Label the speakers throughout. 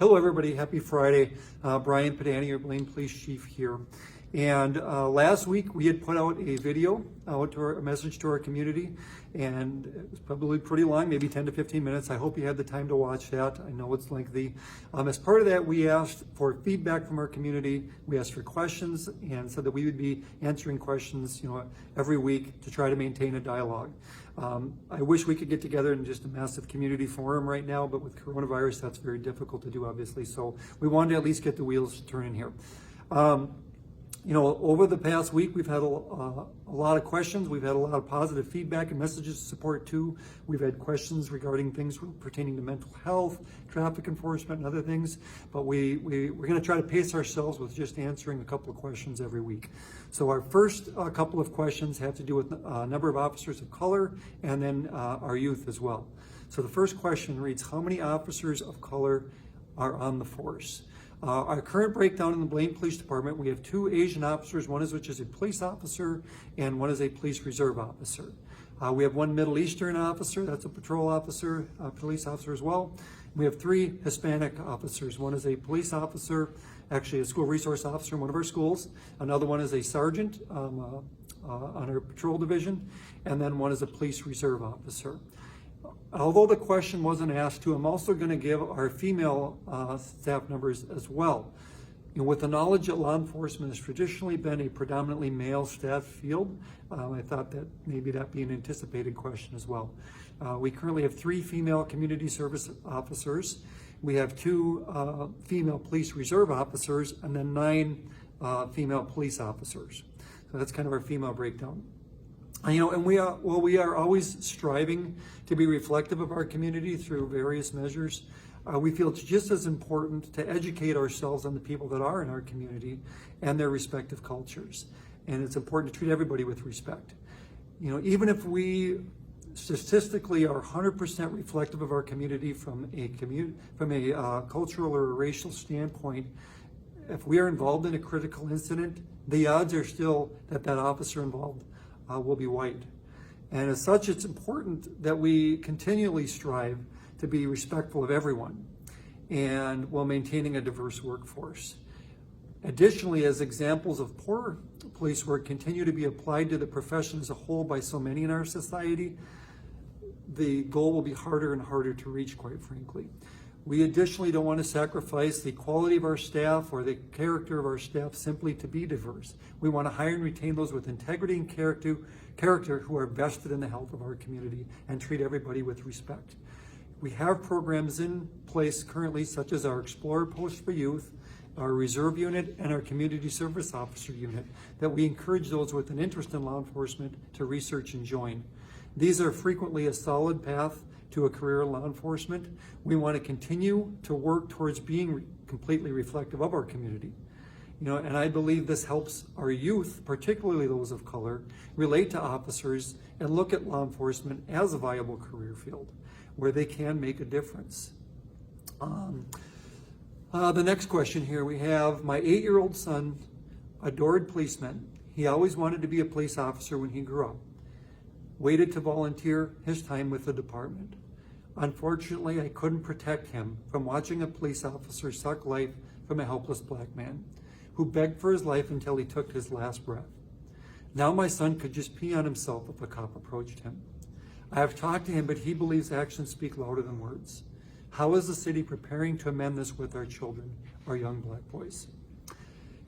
Speaker 1: Hello everybody, happy Friday. Brian Padani, your Blaine Police Chief here. And last week we had put out a video, a message to our community, and it was probably pretty long, maybe 10 to 15 minutes. I hope you had the time to watch that. I know it's lengthy. As part of that, we asked for feedback from our community. We asked for questions and said that we would be answering questions, every week to try to maintain a dialogue. I wish we could get together in just a massive community forum right now, but with coronavirus, that's very difficult to do, obviously. So we wanted to at least get the wheels turning here. Over the past week, we've had a lot of questions. We've had a lot of positive feedback and messages of support too. We've had questions regarding things pertaining to mental health, traffic enforcement, and other things. But we're going to try to pace ourselves with just answering a couple of questions every week. So our first couple of questions have to do with a number of officers of color and then our youth as well. So the first question reads, how many officers of color are on the force? Our current breakdown in the Blaine Police Department, we have 2 Asian officers, one is which is a police officer and one is a police reserve officer. We have 1 Middle Eastern officer, that's a patrol officer, police officer as well. We have 3 Hispanic officers. One is a police officer, actually a school resource officer in one of our schools. Another one is a sergeant on our patrol division, and then one is a police reserve officer. Although the question wasn't asked to, I'm also going to give our female staff numbers as well. With the knowledge that law enforcement has traditionally been a predominantly male staff field, I thought that maybe that'd be an anticipated question as well. We currently have 3 female community service officers. We have 2 female police reserve officers, and then 9 female police officers. So that's kind of our female breakdown. And we are always striving to be reflective of our community through various measures. We feel it's just as important to educate ourselves on the people that are in our community and their respective cultures. And it's important to treat everybody with respect. Even if we statistically are 100% reflective of our community from a cultural or racial standpoint, if we are involved in a critical incident, the odds are still that that officer involved will be white. And as such, it's important that we continually strive to be respectful of everyone and while maintaining a diverse workforce. Additionally, as examples of poor police work continue to be applied to the profession as a whole by so many in our society, the goal will be harder and harder to reach, quite frankly. We additionally don't want to sacrifice the quality of our staff or the character of our staff simply to be diverse. We want to hire and retain those with integrity and character who are vested in the health of our community and treat everybody with respect. We have programs in place currently, such as our Explorer Post for Youth, our Reserve Unit, and our Community Service Officer Unit, that we encourage those with an interest in law enforcement to research and join. These are frequently a solid path to a career in law enforcement. We want to continue to work towards being completely reflective of our community. And I believe this helps our youth, particularly those of color, relate to officers and look at law enforcement as a viable career field where they can make a difference. The next question here, we have my 8-year-old son adored policemen. He always wanted to be a police officer when he grew up. Waited to volunteer his time with the department. Unfortunately, I couldn't protect him from watching a police officer suck life from a helpless black man who begged for his life until he took his last breath. Now my son could just pee on himself if a cop approached him. I have talked to him, but he believes actions speak louder than words. How is the city preparing to amend this with our children, our young black boys?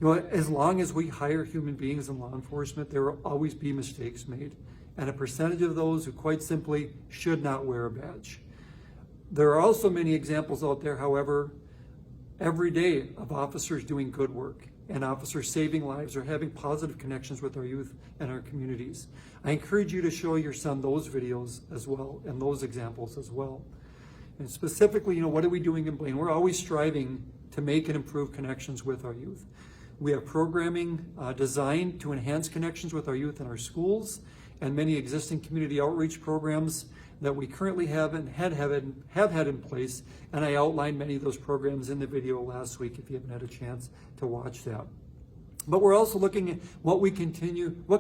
Speaker 1: As long as we hire human beings in law enforcement, there will always be mistakes made, and a percentage of those who quite simply should not wear a badge. There are also many examples out there, however, every day of officers doing good work and officers saving lives or having positive connections with our youth and our communities. I encourage you to show your son those videos as well and those examples as well. And specifically, what are we doing in Blaine? We're always striving to make and improve connections with our youth. We have programming designed to enhance connections with our youth in our schools and many existing community outreach programs that we currently have and have had in place, and I outlined many of those programs in the video last week if you haven't had a chance to watch that. But we're also looking at what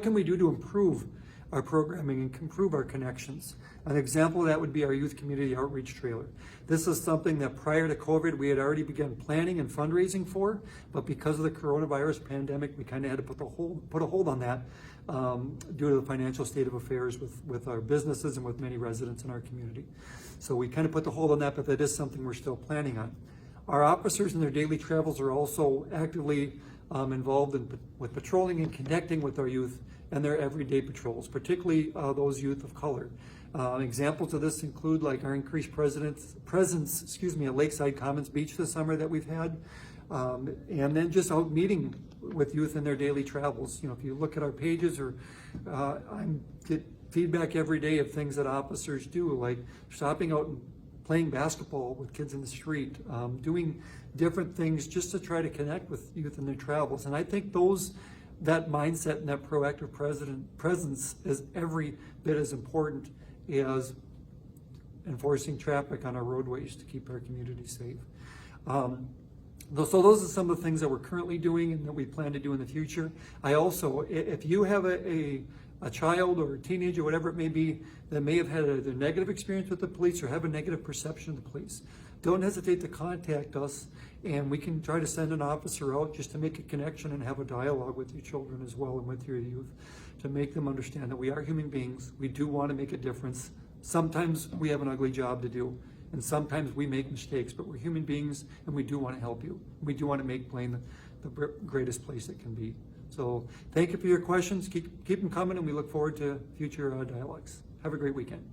Speaker 1: can we do to improve our programming and improve our connections. An example of that would be our youth community outreach trailer. This is something that prior to COVID we had already begun planning and fundraising for, but because of the coronavirus pandemic, we kind of had to put a hold on that due to the financial state of affairs with our businesses and with many residents in our community. So we kind of put the hold on that, but that is something we're still planning on. Our officers in their daily travels are also actively involved with patrolling and connecting with our youth and their everyday patrols, particularly those youth of color. Examples of this include like our increased presence at Lakeside Commons Beach this summer that we've had, and then just out meeting with youth in their daily travels. You know, if you look at our pages, or I get feedback every day of things that officers do, like stopping out and playing basketball with kids in the street, doing different things just to try to connect with youth in their travels. And I think that mindset and that proactive presence is every bit as important as enforcing traffic on our roadways to keep our community safe. So those are some of the things that we're currently doing and that we plan to do in the future. I also, if you have a child or a teenager, whatever it may be, that may have had a negative experience with the police or have a negative perception of the police, don't hesitate to contact us, and we can try to send an officer out just to make a connection and have a dialogue with your children as well and with your youth, to make them understand that we are human beings. We do want to make a difference. Sometimes we have an ugly job to do, and sometimes we make mistakes, but we're human beings and we do want to help you. We do want to make Blaine the greatest place it can be. So thank you for your questions. Keep them coming, and we look forward to future dialogues. Have a great weekend.